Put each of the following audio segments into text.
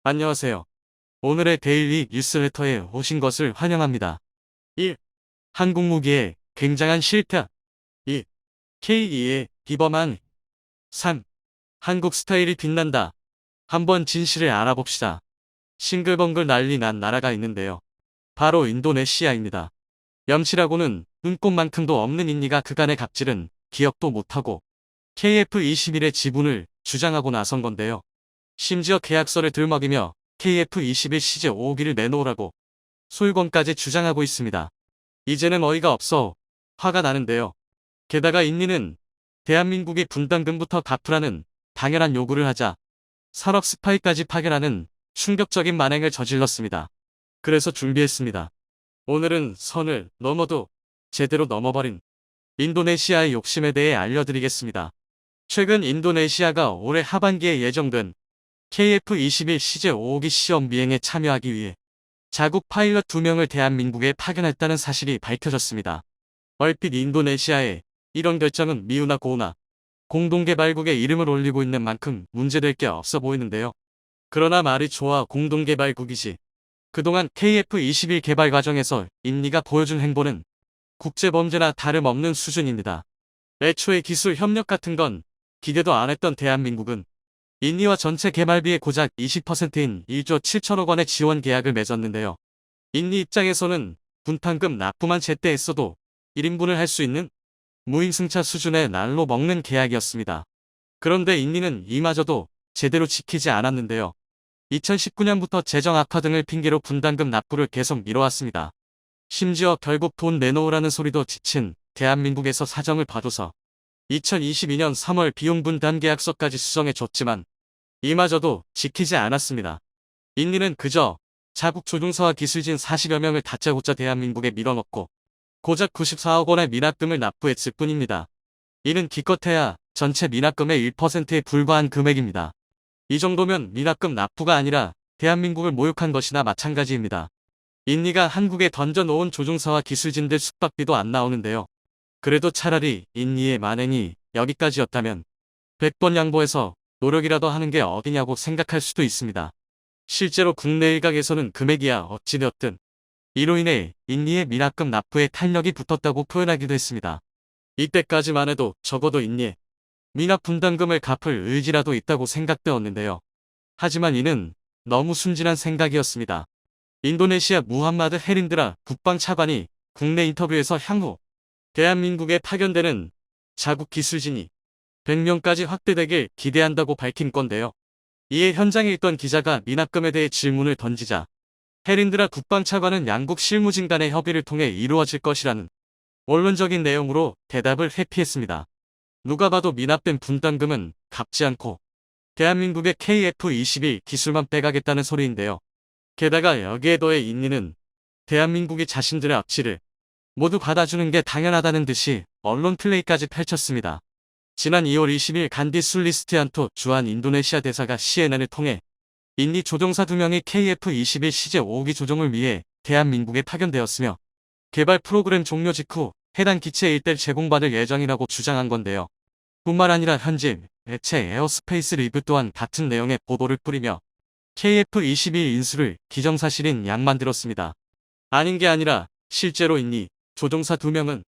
안녕하세요. 오늘의 데일리 뉴스레터에 오신 것을 환영합니다. 1. 한국 무기의 굉장한 실타. 2. K2의 비범한. 3. 한국 스타일이 빛난다. 한번 진실을 알아봅시다. 싱글벙글 난리 난 나라가 있는데요. 바로 인도네시아입니다. 염치라고는 눈꼽만큼도 없는 인니가 그간의 갑질은 기억도 못하고 KF-21의 지분을 주장하고 나선 건데요. 심지어 계약서를 들먹이며 KF-21 시제 5호기를 내놓으라고 소유권까지 주장하고 있습니다. 이제는 어이가 없어 화가 나는데요. 게다가 인니는 대한민국의 분담금부터 갚으라는 당연한 요구를 하자 산업 스파이까지 파견하는 충격적인 만행을 저질렀습니다. 그래서 준비했습니다. 오늘은 선을 넘어도 제대로 넘어버린 인도네시아의 욕심에 대해 알려드리겠습니다. 최근 인도네시아가 올해 하반기에 예정된 KF-21 시제 5호기 시험 비행에 참여하기 위해 자국 파일럿 2명을 대한민국에 파견했다는 사실이 밝혀졌습니다. 얼핏 인도네시아의 이런 결정은 미우나 고우나 공동개발국의 이름을 올리고 있는 만큼 문제될 게 없어 보이는데요. 그러나 말이 좋아 공동개발국이지. 그동안 KF-21 개발 과정에서 인니가 보여준 행보는 국제범죄나 다름없는 수준입니다. 애초에 기술 협력 같은 건 기대도 안 했던 대한민국은 인니와 전체 개발비의 고작 20%인 1조 7천억 원의 지원 계약을 맺었는데요. 인니 입장에서는 분담금 납부만 제때 했어도 1인분을 할 수 있는 무임승차 수준의 날로 먹는 계약이었습니다. 그런데 인니는 이마저도 제대로 지키지 않았는데요. 2019년부터 재정 악화 등을 핑계로 분담금 납부를 계속 미뤄왔습니다. 심지어 결국 돈 내놓으라는 소리도 지친 대한민국에서 사정을 봐줘서 2022년 3월 비용 분담 계약서까지 수정해줬지만 이마저도 지키지 않았습니다. 인니는 그저 자국 조종사와 기술진 40여 명을 다짜고짜 대한민국에 밀어넣고 고작 94억 원의 미납금을 납부했을 뿐입니다. 이는 기껏해야 전체 미납금의 1%에 불과한 금액입니다. 이 정도면 미납금 납부가 아니라 대한민국을 모욕한 것이나 마찬가지입니다. 인니가 한국에 던져놓은 조종사와 기술진들 숙박비도 안 나오는데요. 그래도 차라리 인니의 만행이 여기까지였다면 100번 양보해서 노력이라도 하는 게 어디냐고 생각할 수도 있습니다. 실제로 국내 일각에서는 금액이야 어찌되었든 이로 인해 인니의 미납금 납부에 탄력이 붙었다고 표현하기도 했습니다. 이때까지만 해도 적어도 인니의 미납 분담금을 갚을 의지라도 있다고 생각되었는데요. 하지만 이는 너무 순진한 생각이었습니다. 인도네시아 무함마드 헤린드라 국방차관이 국내 인터뷰에서 향후 대한민국에 파견되는 자국 기술진이 100명까지 확대되길 기대한다고 밝힌 건데요. 이에 현장에 있던 기자가 미납금에 대해 질문을 던지자 헤린드라 국방차관은 양국 실무진 간의 협의를 통해 이루어질 것이라는 원론적인 내용으로 대답을 회피했습니다. 누가 봐도 미납된 분담금은 갚지 않고 대한민국의 KF-21 기술만 빼가겠다는 소리인데요. 게다가 여기에 더해 인니는 대한민국이 자신들의 악취를 모두 받아주는 게 당연하다는 듯이 언론 플레이까지 펼쳤습니다. 지난 2월 20일 간디 술리스티안토 주한 인도네시아 대사가 CNN을 통해 인니 조종사 2명이 KF-21 시제 5호기 조종을 위해 대한민국에 파견되었으며 개발 프로그램 종료 직후 해당 기체 일대를 제공받을 예정이라고 주장한 건데요. 뿐만 아니라 현지 매체 에어스페이스 리뷰 또한 같은 내용의 보도를 뿌리며 KF-21 인수를 기정사실인 양만 들었습니다. 아닌 게 아니라 실제로 인니 조종사 2명은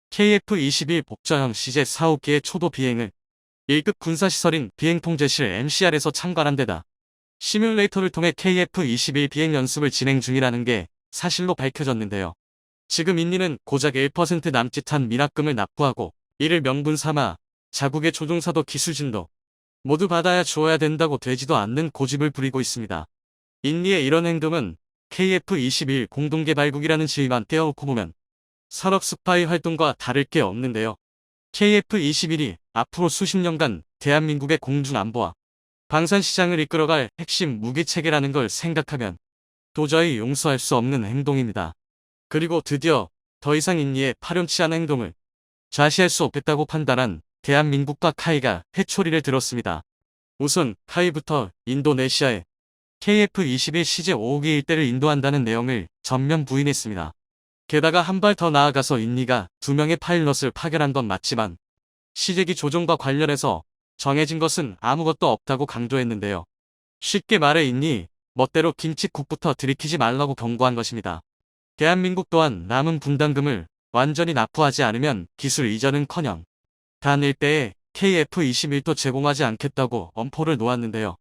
KF-21 복저형 CJ 4호기의 초도 비행을 1급 군사시설인 비행통제실 MCR에서 참관한 데다 시뮬레이터를 통해 KF-21 비행 연습을 진행 중이라는 게 사실로 밝혀졌는데요. 지금 인니는 고작 1% 남짓한 미납금을 납부하고 이를 명분 삼아 자국의 조종사도 기술진도 모두 받아야 주어야 된다고 되지도 않는 고집을 부리고 있습니다. 인니의 이런 행동은 KF-21 공동개발국이라는 지위만 떼어놓고 보면 산업 스파이 활동과 다를 게 없는데요. KF-21이 앞으로 수십 년간 대한민국의 공중안보와 방산시장을 이끌어갈 핵심 무기체계라는 걸 생각하면 도저히 용서할 수 없는 행동입니다. 그리고 드디어 더 이상 인니의 파렴치 않은 행동을 좌시할 수 없겠다고 판단한 대한민국과 카이가 회초리를 들었습니다. 우선 카이부터 인도네시아에 KF-21 시제 5호기 일대를 인도한다는 내용을 전면 부인했습니다. 게다가 한 발 더 나아가서 인니가 2명의 파일럿을 파견한 건 맞지만 시제기 조종과 관련해서 정해진 것은 아무것도 없다고 강조했는데요. 쉽게 말해 인니 멋대로 김칫국부터 들이키지 말라고 경고한 것입니다. 대한민국 또한 남은 분담금을 완전히 납부하지 않으면 기술 이전은커녕 단 일대에 KF-21도 제공하지 않겠다고 엄포를 놓았는데요.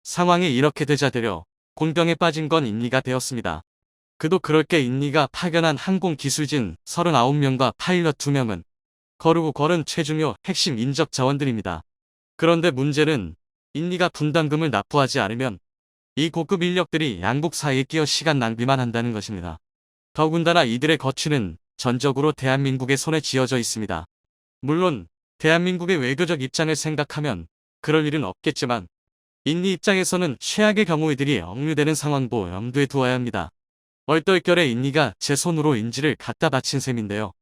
상황이 이렇게 되자 되려 곤병에 빠진 건 인리가 되었습니다. 그도 그럴 게 인리가 파견한 항공기술진 39명과 파일럿 2명은 거르고 걸은 최중요 핵심 인적 자원들입니다. 그런데 문제는 인리가 분담금을 납부하지 않으면 이 고급 인력들이 양국 사이에 끼어 시간 낭비만 한다는 것입니다. 더군다나 이들의 거취는 전적으로 대한민국의 손에 쥐어져 있습니다. 물론 대한민국의 외교적 입장을 생각하면 그럴 일은 없겠지만 인리 입장에서는 최악의 경우 이들이 억류되는 상황도 염두에 두어야 합니다. 얼떨결에 인리가 제 손으로 인지를 갖다 바친 셈인데요.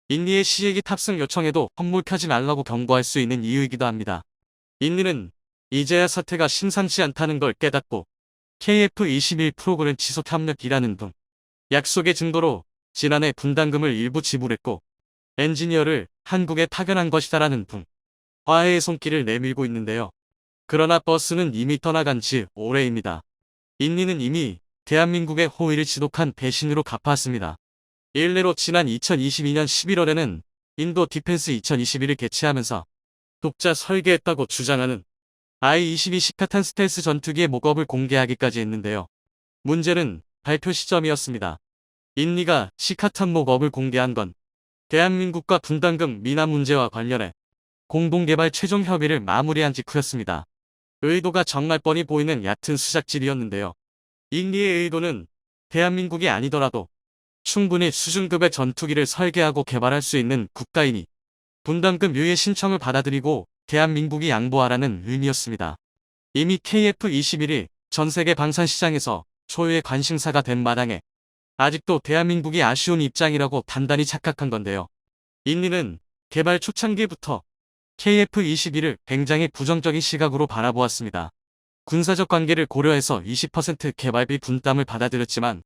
인리의 시액이 탑승 요청에도 헛물 펴지 말라고 경고할 수 있는 이유이기도 합니다. 인리는 이제야 사태가 심상치 않다는 걸 깨닫고 KF-21 프로그램 지속 협력이라는 등 약속의 증거로 지난해 분담금을 일부 지불했고 엔지니어를 한국에 파견한 것이다라는 등 화해의 손길을 내밀고 있는데요. 그러나 버스는 이미 떠나간 지 오래입니다. 인리는 이미 대한민국의 호의를 지독한 배신으로 갚았습니다. 일례로 지난 2022년 11월에는 인도 디펜스 2021을 개최하면서 독자 설계했다고 주장하는 I-22 시카탄 스텔스 전투기의 목업을 공개하기까지 했는데요. 문제는 발표 시점이었습니다. 인리가 시카탄 목업을 공개한 건 대한민국과 분담금 미납 문제와 관련해 공동개발 최종 협의를 마무리한 직후였습니다. 의도가 정말 뻔히 보이는 얕은 수작질이었는데요. 인리의 의도는 대한민국이 아니더라도 충분히 수준급의 전투기를 설계하고 개발할 수 있는 국가이니 분담금 유예 신청을 받아들이고 대한민국이 양보하라는 의미였습니다. 이미 KF-21이 전세계 방산시장에서 초유의 관심사가 된 마당에 아직도 대한민국이 아쉬운 입장이라고 단단히 착각한 건데요. 인리는 개발 초창기부터 KF-21을 굉장히 부정적인 시각으로 바라보았습니다. 군사적 관계를 고려해서 20% 개발비 분담을 받아들였지만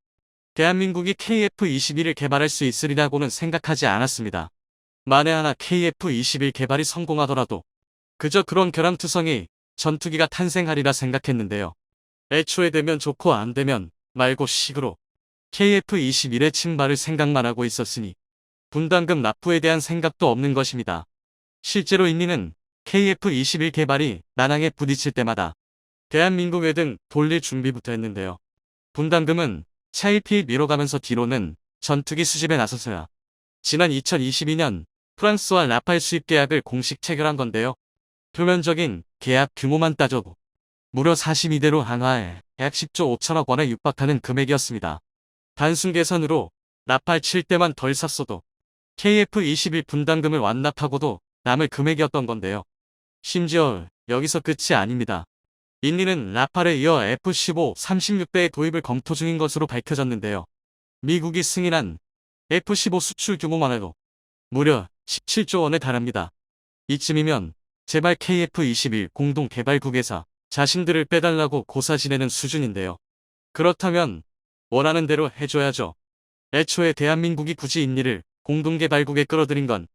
대한민국이 KF-21을 개발할 수 있으리라고는 생각하지 않았습니다. 만에 하나 KF-21 개발이 성공하더라도 그저 그런 결함투성이 전투기가 탄생하리라 생각했는데요. 애초에 되면 좋고 안 되면 말고 식으로 KF-21의 침발을 생각만 하고 있었으니 분담금 납부에 대한 생각도 없는 것입니다. 실제로 인리는 KF-21 개발이 난항에 부딪힐 때마다 대한민국 외등 돌릴 준비부터 했는데요. 분담금은 차일피일 미뤄가면서 뒤로는 전투기 수집에 나서서야 지난 2022년 프랑스와 라팔 수입 계약을 공식 체결한 건데요. 표면적인 계약 규모만 따져도 무려 42대로 한화에 약 10조 5천억 원에 육박하는 금액이었습니다. 단순 계산으로 라팔 7대만 덜 샀어도 KF-21 분담금을 완납하고도 남을 금액이었던 건데요. 심지어 여기서 끝이 아닙니다. 인리는 라팔에 이어 F-15 36대의 도입을 검토 중인 것으로 밝혀졌는데요. 미국이 승인한 F-15 수출 규모만 해도 무려 17조 원에 달합니다. 이쯤이면 제발 KF-21 공동개발국에서 자신들을 빼달라고 고사 지내는 수준인데요. 그렇다면 원하는 대로 해줘야죠. 애초에 대한민국이 굳이 인리를 공동개발국에 끌어들인 건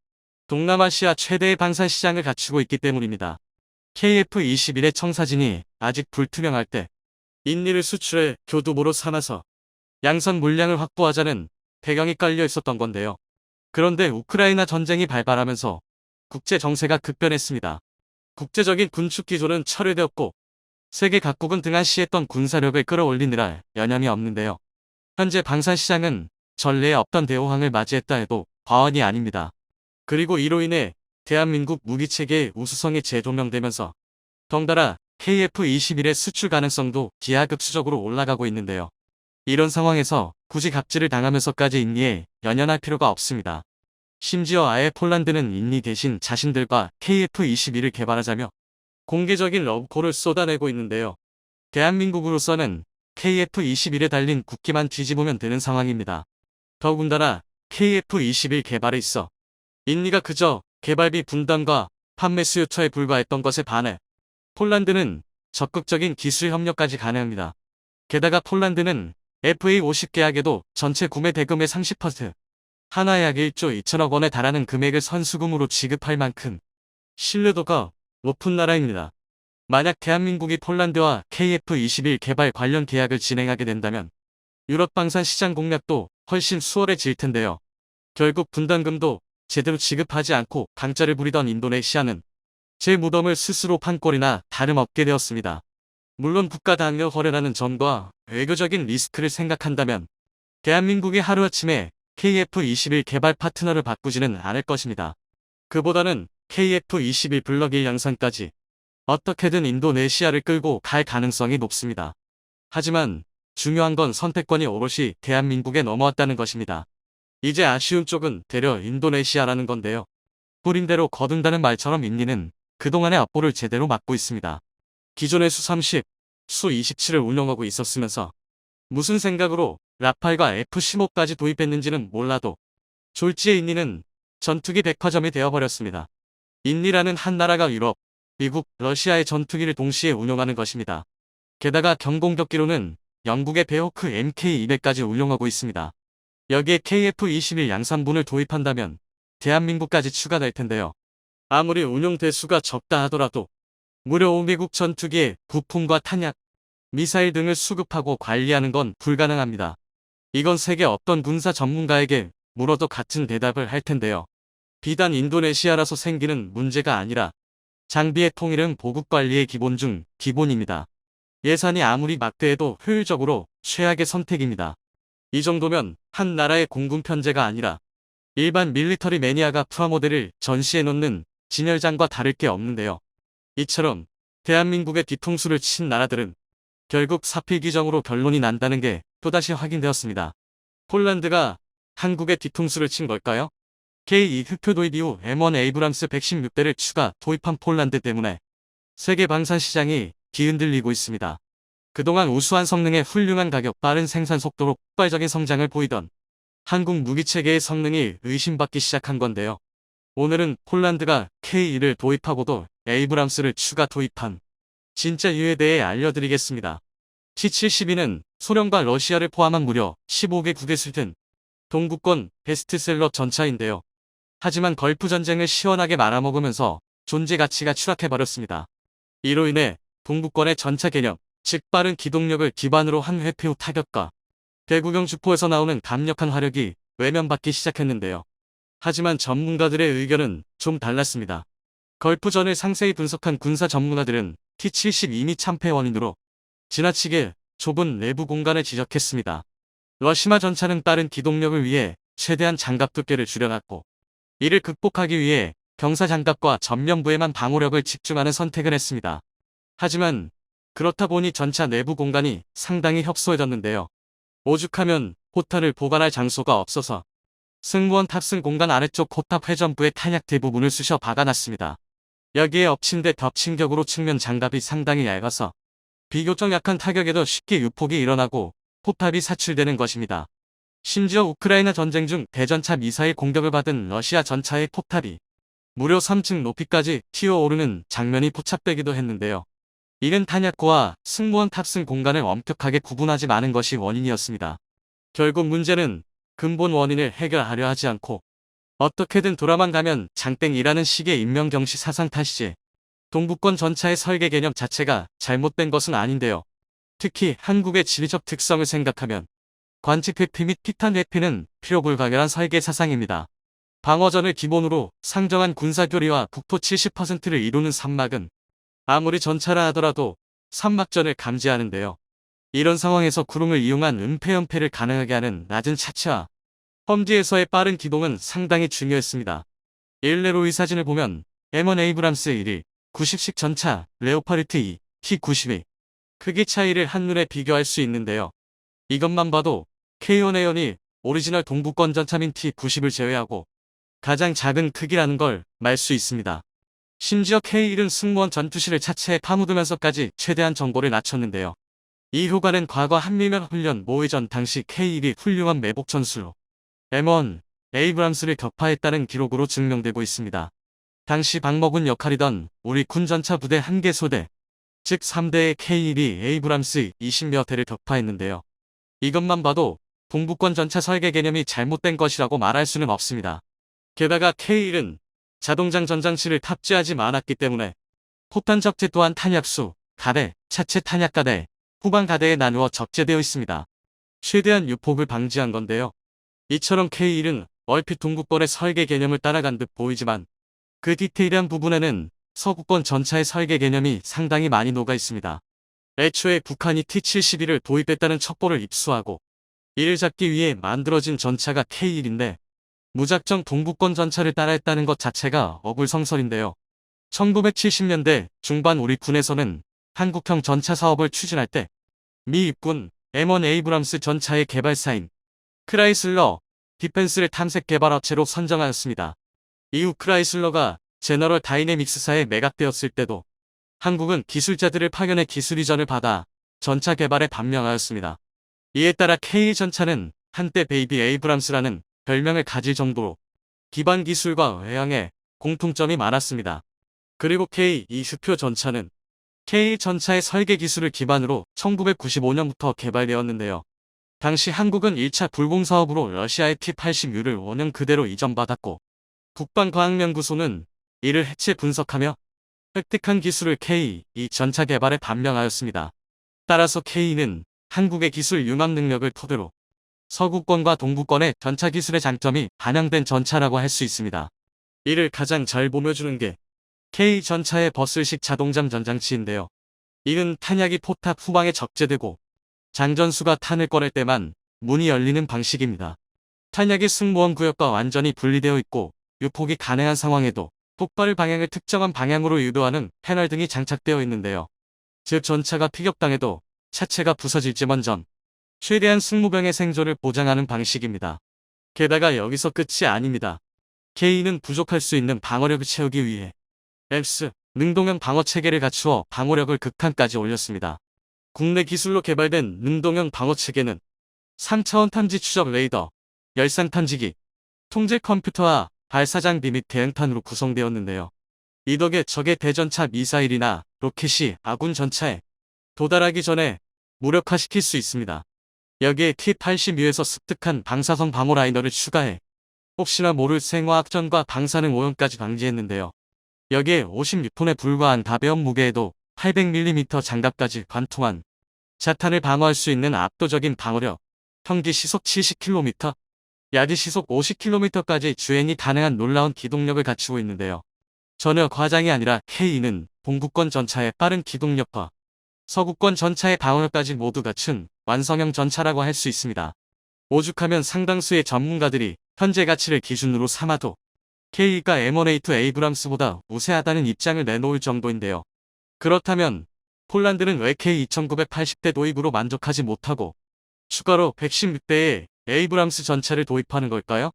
동남아시아 최대의 방산시장을 갖추고 있기 때문입니다. KF-21의 청사진이 아직 불투명할 때 인리를 수출해 교두보로 삼아서 양선 물량을 확보하자는 배경이 깔려 있었던 건데요. 그런데 우크라이나 전쟁이 발발하면서 국제 정세가 급변했습니다. 국제적인 군축 기조는 철회되었고 세계 각국은 등한시했던 군사력을 끌어올리느라 여념이 없는데요. 현재 방산시장은 전례에 없던 대호황을 맞이했다 해도 과언이 아닙니다. 그리고 이로 인해 대한민국 무기체계의 우수성이 재조명되면서 덩달아 KF-21의 수출 가능성도 기하급수적으로 올라가고 있는데요. 이런 상황에서 굳이 갑질을 당하면서까지 인리에 연연할 필요가 없습니다. 심지어 아예 폴란드는 인리 대신 자신들과 KF-21을 개발하자며 공개적인 러브콜을 쏟아내고 있는데요. 대한민국으로서는 KF-21에 달린 국기만 뒤집으면 되는 상황입니다. 더군다나 KF-21 개발에 있어 인리가 그저 개발비 분담과 판매 수요처에 불과했던 것에 반해 폴란드는 적극적인 기술 협력까지 가능합니다. 게다가 폴란드는 FA50 계약에도 전체 구매 대금의 30%, 하나에 약 1조 2천억 원에 달하는 금액을 선수금으로 지급할 만큼 신뢰도가 높은 나라입니다. 만약 대한민국이 폴란드와 KF-21 개발 관련 계약을 진행하게 된다면 유럽 방산 시장 공략도 훨씬 수월해질 텐데요. 결국 분담금도 제대로 지급하지 않고 강짜를 부리던 인도네시아는 제 무덤을 스스로 판 꼴이나 다름없게 되었습니다. 물론 국가 단위로 거래라는 점과 외교적인 리스크를 생각한다면 대한민국이 하루아침에 KF-21 개발 파트너를 바꾸지는 않을 것입니다. 그보다는 KF-21 블록 1 양산까지 어떻게든 인도네시아를 끌고 갈 가능성이 높습니다. 하지만 중요한 건 선택권이 오롯이 대한민국에 넘어왔다는 것입니다. 이제 아쉬운 쪽은 되려 인도네시아라는 건데요. 뿌린 대로 거둔다는 말처럼 인리는 그동안의 업보를 제대로 막고 있습니다. 기존의 수-30, 수-27을 운영하고 있었으면서 무슨 생각으로 라팔과 F-15까지 도입했는지는 몰라도 졸지에 인리는 전투기 백화점이 되어버렸습니다. 인리라는 한 나라가 유럽, 미국, 러시아의 전투기를 동시에 운용하는 것입니다. 게다가 경공격기로는 영국의 베호크 MK200까지 운용하고 있습니다. 여기에 KF-21 양산분을 도입한다면 대한민국까지 추가될 텐데요. 아무리 운용 대수가 적다 하더라도 무려 5미국 전투기의 부품과 탄약, 미사일 등을 수급하고 관리하는 건 불가능합니다. 이건 세계 어떤 군사 전문가에게 물어도 같은 대답을 할 텐데요. 비단 인도네시아라서 생기는 문제가 아니라 장비의 통일은 보급 관리의 기본 중 기본입니다. 예산이 아무리 막대해도 효율적으로 최악의 선택입니다. 이 정도면 한 나라의 공군 편제가 아니라 일반 밀리터리 매니아가 프라모델을 전시해 놓는 진열장과 다를 게 없는데요. 이처럼 대한민국의 뒤통수를 친 나라들은 결국 사필귀정으로 결론이 난다는 게 또다시 확인되었습니다. 폴란드가 한국의 뒤통수를 친 걸까요? K2 흑표 도입 이후 M1 에이브람스 116대를 추가 도입한 폴란드 때문에 세계 방산 시장이 뒤흔들리고 있습니다. 그동안 우수한 성능에 훌륭한 가격, 빠른 생산 속도로 폭발적인 성장을 보이던 한국 무기체계의 성능이 의심받기 시작한 건데요. 오늘은 폴란드가 K2를 도입하고도 에이브람스를 추가 도입한 진짜 이유에 대해 알려드리겠습니다. T-72는 소련과 러시아를 포함한 무려 15개국에 수입된 동구권 베스트셀러 전차인데요. 하지만 걸프 전쟁을 시원하게 말아먹으면서 존재 가치가 추락해버렸습니다. 이로 인해 동구권의 전차 개념, 즉 빠른 기동력을 기반으로 한 회피 후 타격과 대구경 주포에서 나오는 강력한 화력이 외면받기 시작했는데요. 하지만 전문가들의 의견은 좀 달랐습니다. 걸프전을 상세히 분석한 군사 전문가들은 T-72미 참패 원인으로 지나치게 좁은 내부 공간을 지적했습니다. 러시마 전차는 빠른 기동력을 위해 최대한 장갑 두께를 줄여놨고 이를 극복하기 위해 경사 장갑과 전면부에만 방호력을 집중하는 선택을 했습니다. 하지만 그렇다 보니 전차 내부 공간이 상당히 협소해졌는데요. 오죽하면 포탄을 보관할 장소가 없어서 승무원 탑승 공간 아래쪽 코탑 회전부의 탄약 대부분을 쑤셔 박아놨습니다. 여기에 엎친 데 덮친 격으로 측면 장갑이 상당히 얇아서 비교적 약한 타격에도 쉽게 유폭이 일어나고 포탑이 사출되는 것입니다. 심지어 우크라이나 전쟁 중 대전차 미사일 공격을 받은 러시아 전차의 포탑이 무려 3층 높이까지 튀어오르는 장면이 포착되기도 했는데요. 이는 탄약고와 승무원 탑승 공간을 엄격하게 구분하지 않은 것이 원인이었습니다. 결국 문제는 근본 원인을 해결하려 하지 않고 어떻게든 돌아만 가면 장땡이라는 식의 인명경시 사상 탓이지 동북권 전차의 설계 개념 자체가 잘못된 것은 아닌데요. 특히 한국의 지리적 특성을 생각하면 관측 회피 및 티탄 회피는 필요불가결한 설계 사상입니다. 방어전을 기본으로 상정한 군사교리와 국토 70%를 이루는 산막은 아무리 전차라 하더라도 산막전을 감지하는데요. 이런 상황에서 구름을 이용한 은폐연폐를 가능하게 하는 낮은 차체와 험지에서의 빠른 기동은 상당히 중요했습니다. 일례로 이 사진을 보면 M1 에이브람스 1일 90식 전차 레오파르트 2 T-92 크기 차이를 한눈에 비교할 수 있는데요. 이것만 봐도 K1A1이 오리지널 동북권 전차민 T-90을 제외하고 가장 작은 크기라는 걸 말 수 있습니다. 심지어 K1은 승무원 전투실을 차체에 파묻으면서까지 최대한 정보를 낮췄는데요. 이 효과는 과거 한미면 훈련 모의전 당시 K1이 훌륭한 매복 전술로 M1 에이브람스를 격파했다는 기록으로 증명되고 있습니다. 당시 박먹은 역할이던 우리 군 전차 부대 1개 소대, 즉 3대의 K1이 에이브람스 20여 대를 격파했는데요. 이것만 봐도 동북권 전차 설계 개념이 잘못된 것이라고 말할 수는 없습니다. 게다가 K1은 자동장 전장치를 탑재하지 않았기 때문에 포탄 적재 또한 탄약수, 가대, 차체 탄약가대, 후방 가대에 나누어 적재되어 있습니다. 최대한 유폭을 방지한 건데요. 이처럼 K1은 얼핏 동구권의 설계 개념을 따라간 듯 보이지만 그 디테일한 부분에는 서구권 전차의 설계 개념이 상당히 많이 녹아 있습니다. 애초에 북한이 T-72를 도입했다는 첩보를 입수하고 이를 잡기 위해 만들어진 전차가 K1인데 무작정 동구권 전차를 따라했다는 것 자체가 어불성설인데요. 1970년대 중반 우리 군에서는 한국형 전차 사업을 추진할 때 미 육군 M1 에이브람스 전차의 개발사인 크라이슬러 디펜스를 탐색 개발 업체로 선정하였습니다. 이후 크라이슬러가 제너럴 다이내믹스사에 매각되었을 때도 한국은 기술자들을 파견해 기술 이전을 받아 전차 개발에 반명하였습니다. 이에 따라 K 전차는 한때 베이비 에이브람스라는 별명을 가질 정도로 기반 기술과 외형에 공통점이 많았습니다. 그리고 K2 수표 전차는 K 전차의 설계 기술을 기반으로 1995년부터 개발되었는데요. 당시 한국은 1차 불공사업으로 러시아의 T-80U를 원형 그대로 이전받았고 국방과학연구소는 이를 해체 분석하며 획득한 기술을 K2 전차 개발에 반영하였습니다. 따라서 K2는 한국의 기술 융합 능력을 토대로 서구권과 동구권의 전차 기술의 장점이 반영된 전차라고 할 수 있습니다. 이를 가장 잘 보여주는 게 K 전차의 버슬식 자동잠 전장치인데요. 이는 탄약이 포탑 후방에 적재되고 장전수가 탄을 꺼낼 때만 문이 열리는 방식입니다. 탄약이 승무원 구역과 완전히 분리되어 있고 유폭이 가능한 상황에도 폭발 방향을 특정한 방향으로 유도하는 패널 등이 장착되어 있는데요. 즉 전차가 피격당해도 차체가 부서질지언정 최대한 승무병의 생존을 보장하는 방식입니다. 게다가 여기서 끝이 아닙니다. K는 부족할 수 있는 방어력을 채우기 위해 앱스 능동형 방어체계를 갖추어 방어력을 극한까지 올렸습니다. 국내 기술로 개발된 능동형 방어체계는 3차원 탐지 추적 레이더, 열상 탐지기, 통제 컴퓨터와 발사장비 및 대응탄으로 구성되었는데요. 이 덕에 적의 대전차 미사일이나 로켓이 아군 전차에 도달하기 전에 무력화시킬 수 있습니다. 여기에 T-80U에서 습득한 방사성 방호 라이너를 추가해 혹시나 모를 생화학전과 방사능 오염까지 방지했는데요. 여기에 56톤에 불과한 가벼운 무게에도 800mm 장갑까지 관통한 자탄을 방어할 수 있는 압도적인 방어력, 평기 시속 70km, 야지 시속 50km까지 주행이 가능한 놀라운 기동력을 갖추고 있는데요. 전혀 과장이 아니라 K2는 동구권 전차의 빠른 기동력과 서구권 전차의 방어력까지 모두 갖춘 완성형 전차라고 할 수 있습니다. 오죽하면 상당수의 전문가들이 현재 가치를 기준으로 삼아도 K2가 M1A2 에이브람스보다 우세하다는 입장을 내놓을 정도인데요. 그렇다면 폴란드는 왜 K2980대 도입으로 만족하지 못하고 추가로 116대의 에이브람스 전차를 도입하는 걸까요?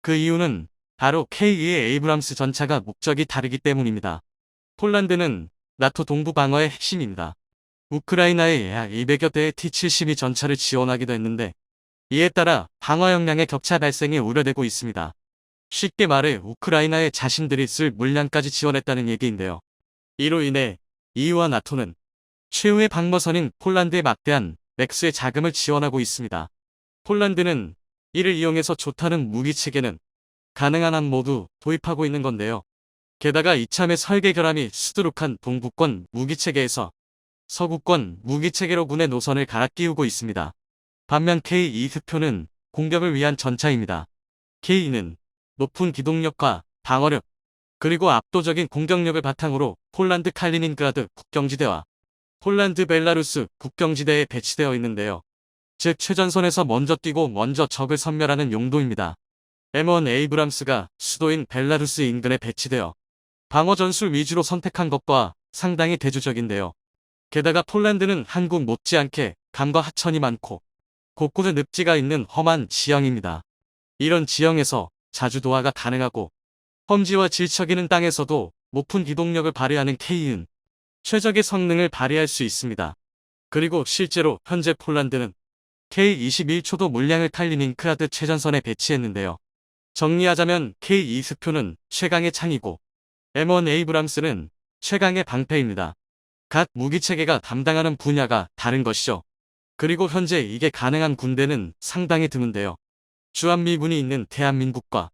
그 이유는 바로 K2의 에이브람스 전차가 목적이 다르기 때문입니다. 폴란드는 나토 동부 방어의 핵심입니다. 우크라이나에 약 200여 대의 T-72 전차를 지원하기도 했는데 이에 따라 방어 역량의 격차 발생이 우려되고 있습니다. 쉽게 말해 우크라이나에 자신들이 쓸 물량까지 지원했다는 얘기인데요. 이로 인해 EU와 나토는 최후의 방어선인 폴란드에 막대한 액수의 자금을 지원하고 있습니다. 폴란드는 이를 이용해서 좋다는 무기체계는 가능한 한 모두 도입하고 있는 건데요. 게다가 이참에 설계 결함이 수두룩한 동구권 무기체계에서 서구권 무기체계로 군의 노선을 갈아 끼우고 있습니다. 반면 K2 흑표는 공격을 위한 전차입니다. K2는 높은 기동력과 방어력, 그리고 압도적인 공격력을 바탕으로 폴란드 칼리닌그라드 국경지대와 폴란드 벨라루스 국경지대에 배치되어 있는데요. 즉 최전선에서 먼저 뛰고 먼저 적을 섬멸하는 용도입니다. M1 에이브람스가 수도인 벨라루스 인근에 배치되어 방어 전술 위주로 선택한 것과 상당히 대조적인데요. 게다가 폴란드는 한국 못지않게 강과 하천이 많고 곳곳에 늪지가 있는 험한 지형입니다. 이런 지형에서 자주 도하가 가능하고 험지와 질척이는 땅에서도 높은 기동력을 발휘하는 K는 최적의 성능을 발휘할 수 있습니다. 그리고 실제로 현재 폴란드는 K21초도 물량을 칼리닌크라드 최전선에 배치했는데요. 정리하자면 K2 스표는 최강의 창이고 M1 에이브람스는 최강의 방패입니다. 각 무기체계가 담당하는 분야가 다른 것이죠. 그리고 현재 이게 가능한 군대는 상당히 드문데요. 주한미군이 있는 대한민국과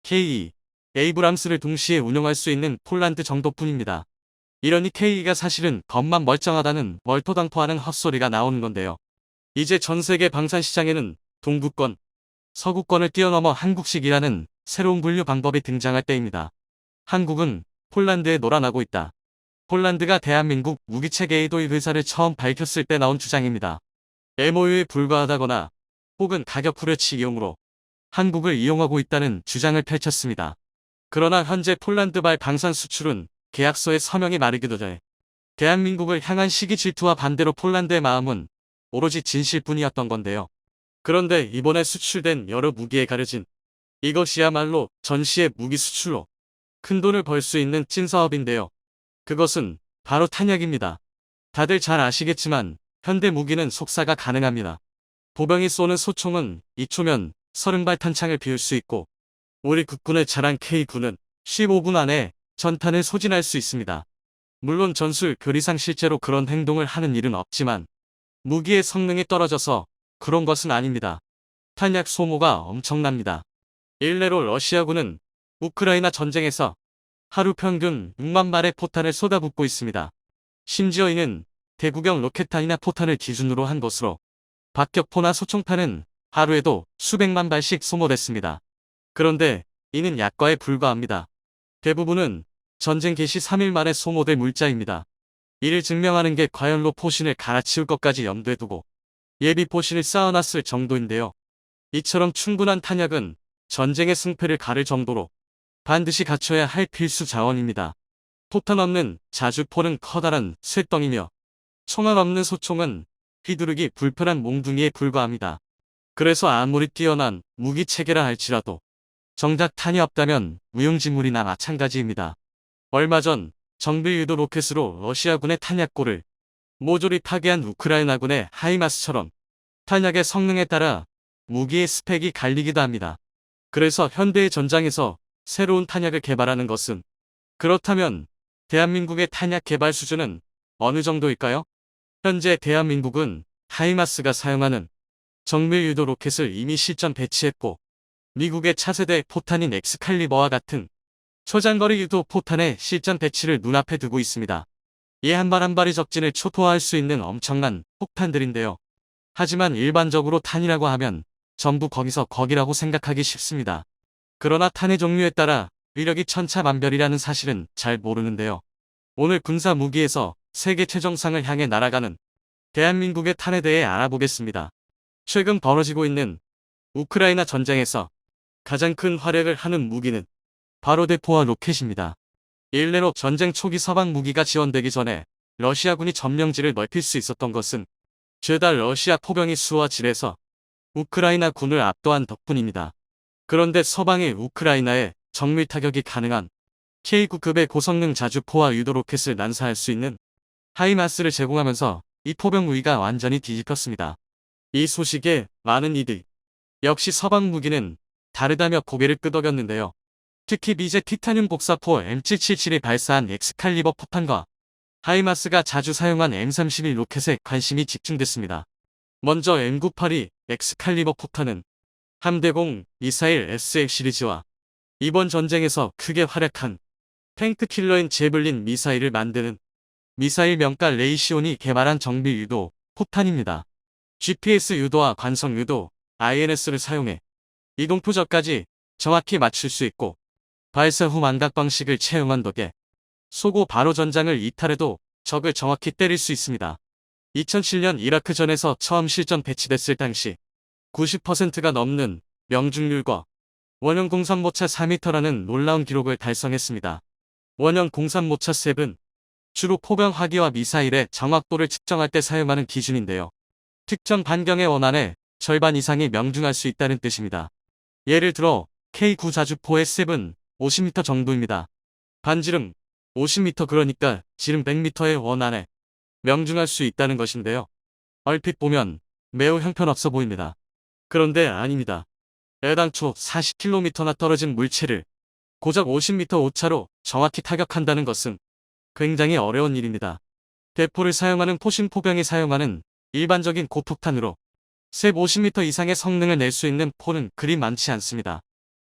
K2, 에이브람스를 동시에 운용할 수 있는 폴란드 정도뿐입니다. 이러니 K가 사실은 겉만 멀쩡하다는 멀토당토하는 헛소리가 나오는 건데요. 이제 전 세계 방산 시장에는 동구권, 서구권을 뛰어넘어 한국식이라는 새로운 분류 방법이 등장할 때입니다. 한국은 폴란드에 놀아나고 있다. 폴란드가 대한민국 무기체계의 도입 의사를 처음 밝혔을 때 나온 주장입니다. MOU에 불과하다거나 혹은 가격 후려치 이용으로 한국을 이용하고 있다는 주장을 펼쳤습니다. 그러나 현재 폴란드발 방산 수출은 계약서에 서명이 마르기도 전에 대한민국을 향한 시기 질투와 반대로 폴란드의 마음은 오로지 진실뿐이었던 건데요. 그런데 이번에 수출된 여러 무기에 가려진 이것이야말로 전시의 무기 수출로 큰돈을 벌 수 있는 찐사업인데요. 그것은 바로 탄약입니다. 다들 잘 아시겠지만 현대 무기는 속사가 가능합니다. 보병이 쏘는 소총은 2초면 30발 탄창을 비울 수 있고 우리 국군의 자랑 K9는 15분 안에 전탄을 소진할 수 있습니다. 물론 전술 교리상 실제로 그런 행동을 하는 일은 없지만 무기의 성능이 떨어져서 그런 것은 아닙니다. 탄약 소모가 엄청납니다. 일례로 러시아군은 우크라이나 전쟁에서 하루 평균 6만 발의 포탄을 쏟아붓고 있습니다. 심지어 이는 대구경 로켓탄이나 포탄을 기준으로 한 것으로 박격포나 소총탄은 하루에도 수백만 발씩 소모됐습니다. 그런데 이는 약과에 불과합니다. 대부분은 전쟁 개시 3일 만에 소모될 물자입니다. 이를 증명하는 게 과연 포신을 갈아치울 것까지 염두에 두고 예비 포신을 쌓아놨을 정도인데요. 이처럼 충분한 탄약은 전쟁의 승패를 가를 정도로 반드시 갖춰야 할 필수 자원입니다. 포탄 없는 자주포는 커다란 쇳덩이며 총알 없는 소총은 휘두르기 불편한 몽둥이에 불과합니다. 그래서 아무리 뛰어난 무기 체계라 할지라도 정작 탄이 없다면 무용지물이나 마찬가지입니다. 얼마 전 정밀유도 로켓으로 러시아군의 탄약고를 모조리 파괴한 우크라이나군의 하이마스처럼 탄약의 성능에 따라 무기의 스펙이 갈리기도 합니다. 그래서 현대의 전장에서 새로운 탄약을 개발하는 것은 그렇다면 대한민국의 탄약 개발 수준은 어느 정도일까요? 현재 대한민국은 하이마스가 사용하는 정밀유도 로켓을 이미 실전 배치했고 미국의 차세대 포탄인 엑스칼리버와 같은 초장거리 유도 포탄의 실전 배치를 눈앞에 두고 있습니다. 이 한 발 한 발이 적진을 초토화할 수 있는 엄청난 폭탄들인데요. 하지만 일반적으로 탄이라고 하면 전부 거기서 거기라고 생각하기 쉽습니다. 그러나 탄의 종류에 따라 위력이 천차만별이라는 사실은 잘 모르는데요. 오늘 군사 무기에서 세계 최정상을 향해 날아가는 대한민국의 탄에 대해 알아보겠습니다. 최근 벌어지고 있는 우크라이나 전쟁에서 가장 큰 활약을 하는 무기는 바로 대포와 로켓입니다. 일례로 전쟁 초기 서방 무기가 지원되기 전에 러시아군이 점령지를 넓힐 수 있었던 것은 죄다 러시아 포병의 수와 질에서 우크라이나 군을 압도한 덕분입니다. 그런데 서방이 우크라이나에 정밀 타격이 가능한 K9급의 고성능 자주포와 유도 로켓을 난사할 수 있는 하이마스를 제공하면서 이 포병 우위가 완전히 뒤집혔습니다. 이 소식에 많은 이들 역시 서방 무기는 다르다며 고개를 끄덕였는데요. 특히 미제 티타늄 복사포 M777이 발사한 엑스칼리버 포탄과 하이마스가 자주 사용한 M31 로켓에 관심이 집중됐습니다. 먼저 M982 엑스칼리버 포탄은 함대공 미사일 SX 시리즈와 이번 전쟁에서 크게 활약한 탱크킬러인 제블린 미사일을 만드는 미사일 명가 레이시온이 개발한 정밀 유도 포탄입니다. GPS 유도와 관성 유도 INS를 사용해 이동 표적까지 정확히 맞출 수 있고 발사 후 만각 방식을 채용한 덕에 쏘고 바로 전장을 이탈해도 적을 정확히 때릴 수 있습니다. 2007년 이라크전에서 처음 실전 배치됐을 당시 90%가 넘는 명중률과 원형 공산모차 4m라는 놀라운 기록을 달성했습니다. 원형 공산모차 7은 주로 포병 화기와 미사일의 정확도를 측정할 때 사용하는 기준인데요. 특정 반경의 원안에 절반 이상이 명중할 수 있다는 뜻입니다. 예를 들어 K9 자주포의 7은 50m 정도입니다. 반지름 50m 그러니까 지름 100m의 원안에 명중할 수 있다는 것인데요. 얼핏 보면 매우 형편없어 보입니다. 그런데 아닙니다. 애당초 40km나 떨어진 물체를 고작 50m 오차로 정확히 타격한다는 것은 굉장히 어려운 일입니다. 대포를 사용하는 포신 포병이 사용하는 일반적인 고폭탄으로 셉 50m 이상의 성능을 낼 수 있는 포는 그리 많지 않습니다.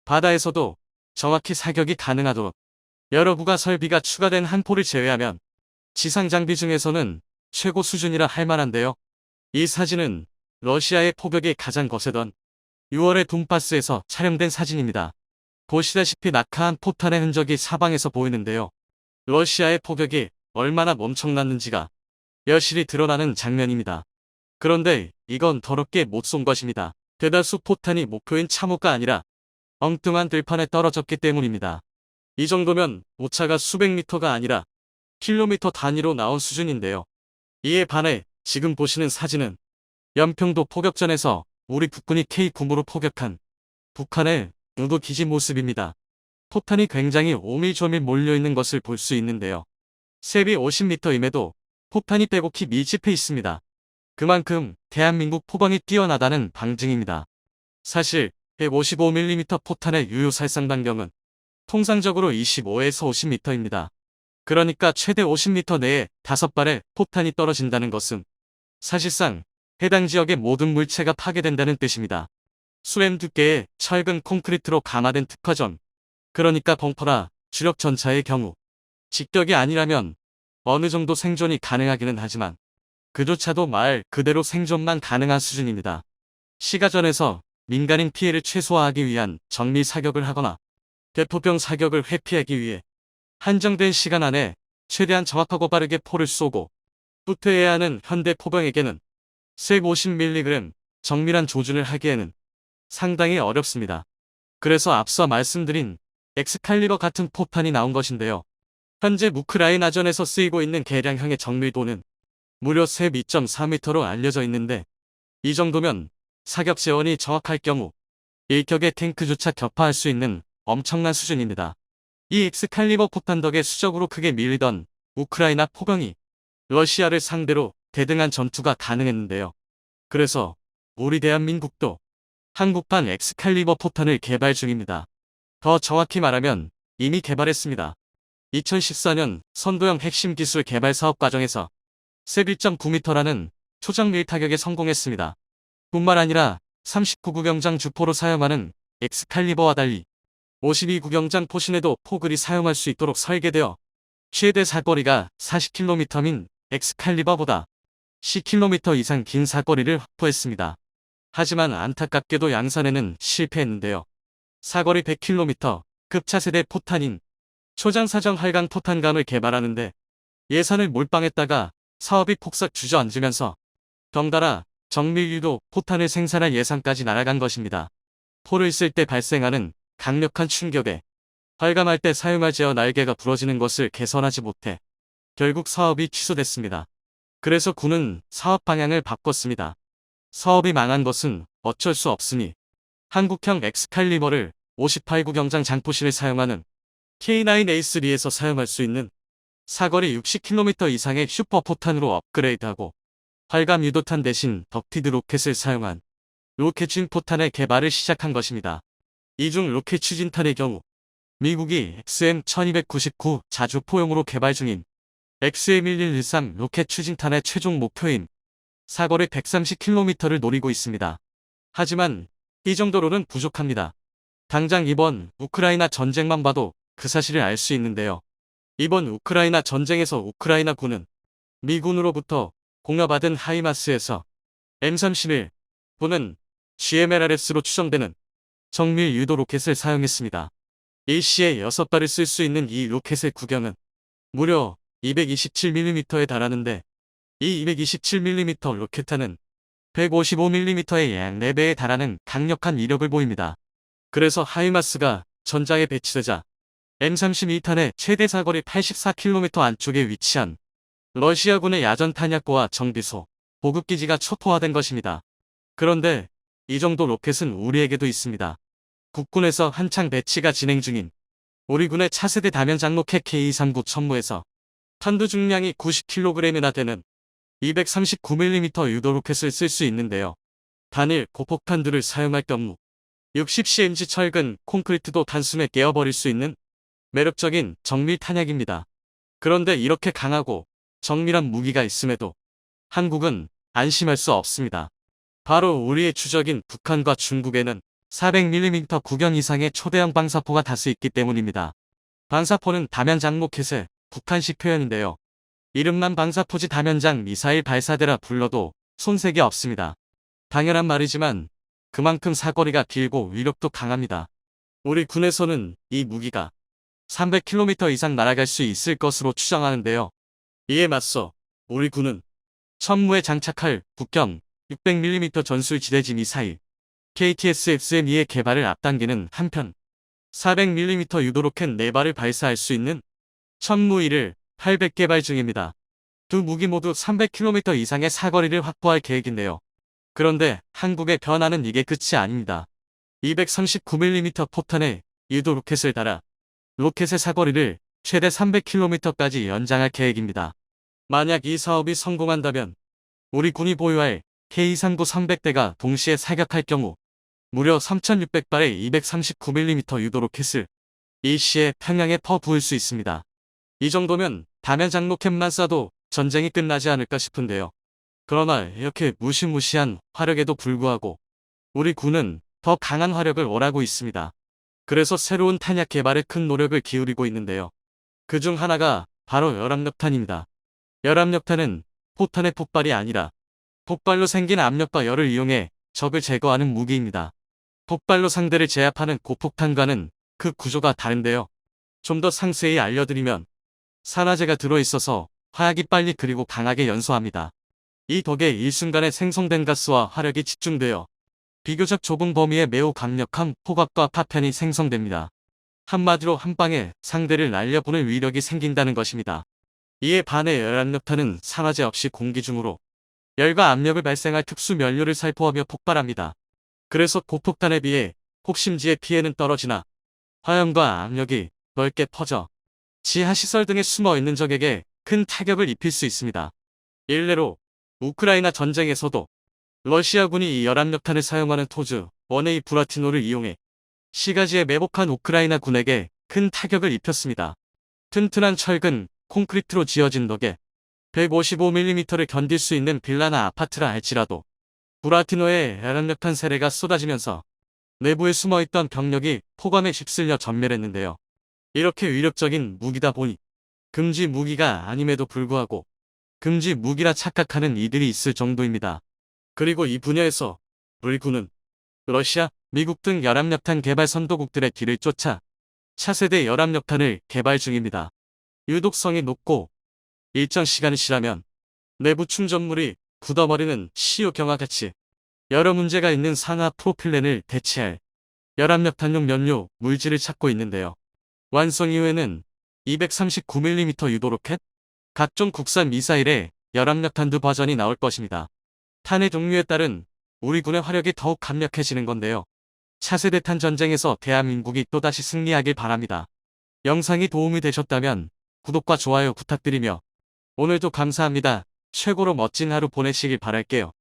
바다에서도 정확히 사격이 가능하도록 여러 부가 설비가 추가된 한 포를 제외하면 지상 장비 중에서는 최고 수준이라 할 만한데요. 이 사진은 러시아의 포격이 가장 거세던 6월의 돈바스에서 촬영된 사진입니다. 보시다시피 낙하한 포탄의 흔적이 사방에서 보이는데요. 러시아의 포격이 얼마나 엄청났는지가 여실히 드러나는 장면입니다. 그런데 이건 더럽게 못 쏜 것입니다. 대다수 포탄이 목표인 참호가 아니라 엉뚱한 들판에 떨어졌기 때문입니다. 이 정도면 오차가 수백 미터가 아니라 킬로미터 단위로 나온 수준인데요. 이에 반해 지금 보시는 사진은 연평도 포격전에서 우리 국군이 K9으로 포격한 북한의 우도 기지 모습입니다. 포탄이 굉장히 오밀조밀 몰려있는 것을 볼 수 있는데요. 세비 50m임에도 포탄이 빼곡히 밀집해 있습니다. 그만큼 대한민국 포방이 뛰어나다는 방증입니다. 사실 155mm 포탄의 유효 살상 반경은 통상적으로 25에서 50m입니다. 그러니까 최대 50m 내에 5발의 포탄이 떨어진다는 것은 사실상 해당 지역의 모든 물체가 파괴된다는 뜻입니다. 수엠 두께의 철근 콘크리트로 감화된 특화전, 그러니까 벙퍼나 주력 전차의 경우 직격이 아니라면 어느 정도 생존이 가능하기는 하지만 그조차도 말 그대로 생존만 가능한 수준입니다. 시가전에서 민간인 피해를 최소화하기 위한 정밀 사격을 하거나 대포병 사격을 회피하기 위해 한정된 시간 안에 최대한 정확하고 빠르게 포를 쏘고 후퇴해야 하는 현대 포병에게는 150mg 정밀한 조준을 하기에는 상당히 어렵습니다. 그래서 앞서 말씀드린 엑스칼리버 같은 포탄이 나온 것인데요. 현재 우크라이나전에서 쓰이고 있는 개량형의 정밀도는 무려 2.4m로 알려져 있는데 이 정도면 사격 재원이 정확할 경우 일격의 탱크조차 격파할 수 있는 엄청난 수준입니다. 이 엑스칼리버 포탄 덕에 수적으로 크게 밀리던 우크라이나 포병이 러시아를 상대로 대등한 전투가 가능했는데요. 그래서 우리 대한민국도 한국판 엑스칼리버 포탄을 개발 중입니다. 더 정확히 말하면 이미 개발했습니다. 2014년 선도형 핵심 기술 개발 사업 과정에서 셉 1.9m라는 초정밀 타격에 성공했습니다. 뿐만 아니라 39구경장 주포로 사용하는 엑스칼리버와 달리 52구경장 포신에도 포글이 사용할 수 있도록 설계되어 최대 사거리가 40km인 엑스칼리버보다 10km 이상 긴 사거리를 확보했습니다. 하지만 안타깝게도 양산에는 실패했는데요. 사거리 100km 급 차세대 포탄인 초장사정 활강 포탄감을 개발하는데 예산을 몰빵했다가 사업이 폭삭 주저앉으면서 덩달아 정밀유도 포탄을 생산할 예산까지 날아간 것입니다. 포를 쓸 때 발생하는 강력한 충격에 활감할 때 사용할 제어 날개가 부러지는 것을 개선하지 못해 결국 사업이 취소됐습니다. 그래서 군은 사업 방향을 바꿨습니다. 사업이 망한 것은 어쩔 수 없으니 한국형 엑스칼리버를 58구경장 장포신을 사용하는 K9A3에서 사용할 수 있는 사거리 60km 이상의 슈퍼포탄으로 업그레이드하고 활감 유도탄 대신 덕티드 로켓을 사용한 로켓 추진 포탄의 개발을 시작한 것입니다. 이중 로켓 추진탄의 경우 미국이 XM1299 자주 포용으로 개발 중인 XM1113 로켓 추진탄의 최종 목표인 사거리 130km를 노리고 있습니다. 하지만 이 정도로는 부족합니다. 당장 이번 우크라이나 전쟁만 봐도 그 사실을 알 수 있는데요. 이번 우크라이나 전쟁에서 우크라이나 군은 미군으로부터 공여받은 하이마스에서 M31보는 GMLRS로 추정되는 정밀 유도 로켓을 사용했습니다. 일시에 6발을 쓸 수 있는 이 로켓의 구경은 무려 227mm에 달하는데 이 227mm 로켓탄은 155mm의 약 4배에 달하는 강력한 이력을 보입니다. 그래서 하이마스가 전장에 배치되자 M32탄의 최대 사거리 84km 안쪽에 위치한 러시아군의 야전 탄약고와 정비소, 보급기지가 초토화된 것입니다. 그런데 이 정도 로켓은 우리에게도 있습니다. 국군에서 한창 배치가 진행 중인 우리 군의 차세대 다면장 로켓 K239 천무에서 탄두 중량이 90kg이나 되는 239mm 유도 로켓을 쓸 수 있는데요. 단일 고폭탄두를 사용할 경우 60cmg 철근 콘크리트도 단숨에 깨어버릴 수 있는 매력적인 정밀 탄약입니다. 그런데 이렇게 강하고 정밀한 무기가 있음에도 한국은 안심할 수 없습니다. 바로 우리의 주적인 북한과 중국에는 400mm 구경 이상의 초대형 방사포가 다수 있기 때문입니다. 방사포는 다면장 로켓의 북한식 표현인데요. 이름만 방사포지 다면장 미사일 발사대라 불러도 손색이 없습니다. 당연한 말이지만 그만큼 사거리가 길고 위력도 강합니다. 우리 군에서는 이 무기가 300km 이상 날아갈 수 있을 것으로 추정하는데요. 이에 맞서 우리 군은 천무에 장착할 북경 600mm 전술 지대지 미사일 KTS-XM2의 개발을 앞당기는 한편 400mm 유도로켓 4발을 발사할 수 있는 천무1을 800개발 중입니다. 두 무기 모두 300km 이상의 사거리를 확보할 계획인데요. 그런데 한국의 변화는 이게 끝이 아닙니다. 239mm 포탄에 유도로켓을 달아 로켓의 사거리를 최대 300km까지 연장할 계획입니다. 만약 이 사업이 성공한다면 우리 군이 보유할 K239 300대가 동시에 사격할 경우 무려 3600발의 239mm 유도로켓을 일시에 평양에 퍼부을 수 있습니다. 이 정도면 다면장 로켓만 쏴도 전쟁이 끝나지 않을까 싶은데요. 그러나 이렇게 무시무시한 화력에도 불구하고 우리 군은 더 강한 화력을 원하고 있습니다. 그래서 새로운 탄약 개발에 큰 노력을 기울이고 있는데요. 그중 하나가 바로 열압력탄입니다. 열압력탄은 포탄의 폭발이 아니라 폭발로 생긴 압력과 열을 이용해 적을 제거하는 무기입니다. 폭발로 상대를 제압하는 고폭탄과는 그 구조가 다른데요. 좀 더 상세히 알려드리면 산화제가 들어있어서 화약이 빨리 그리고 강하게 연소합니다. 이 덕에 일순간에 생성된 가스와 화력이 집중되어 비교적 좁은 범위에 매우 강력한 포각과 파편이 생성됩니다. 한마디로 한 방에 상대를 날려보낼 위력이 생긴다는 것입니다. 이에 반해 열압력탄은 산화제 없이 공기 중으로 열과 압력을 발생할 특수 연료를 살포하며 폭발합니다. 그래서 고폭탄에 비해 폭심지의 피해는 떨어지나 화염과 압력이 넓게 퍼져 지하시설 등에 숨어있는 적에게 큰 타격을 입힐 수 있습니다. 일례로 우크라이나 전쟁에서도 러시아군이 이 열압력탄을 사용하는 토즈 1A 브라티노를 이용해 시가지에 매복한 우크라이나 군에게 큰 타격을 입혔습니다. 튼튼한 철근, 콘크리트로 지어진 덕에 155mm를 견딜 수 있는 빌라나 아파트라 할지라도 브라티노의 열압력탄 세례가 쏟아지면서 내부에 숨어있던 병력이 폭감에 휩쓸려 전멸했는데요. 이렇게 위력적인 무기다 보니 금지 무기가 아님에도 불구하고 금지 무기라 착각하는 이들이 있을 정도입니다. 그리고 이 분야에서 우리 군은 러시아, 미국 등 열압력탄 개발 선도국들의 뒤를 쫓아 차세대 열압력탄을 개발 중입니다. 유독성이 높고 일정 시간이 지나면 내부 충전물이 굳어버리는 CU-경화 같이 여러 문제가 있는 산화 프로필렌을 대체할 열압력탄용 연료 물질을 찾고 있는데요. 완성 이후에는 239mm 유도로켓, 각종 국산 미사일의 열압력탄두 버전이 나올 것입니다. 탄의 종류에 따른 우리 군의 화력이 더욱 강력해지는 건데요. 차세대 탄 전쟁에서 대한민국이 또다시 승리하길 바랍니다. 영상이 도움이 되셨다면 구독과 좋아요 부탁드리며 오늘도 감사합니다. 최고로 멋진 하루 보내시길 바랄게요.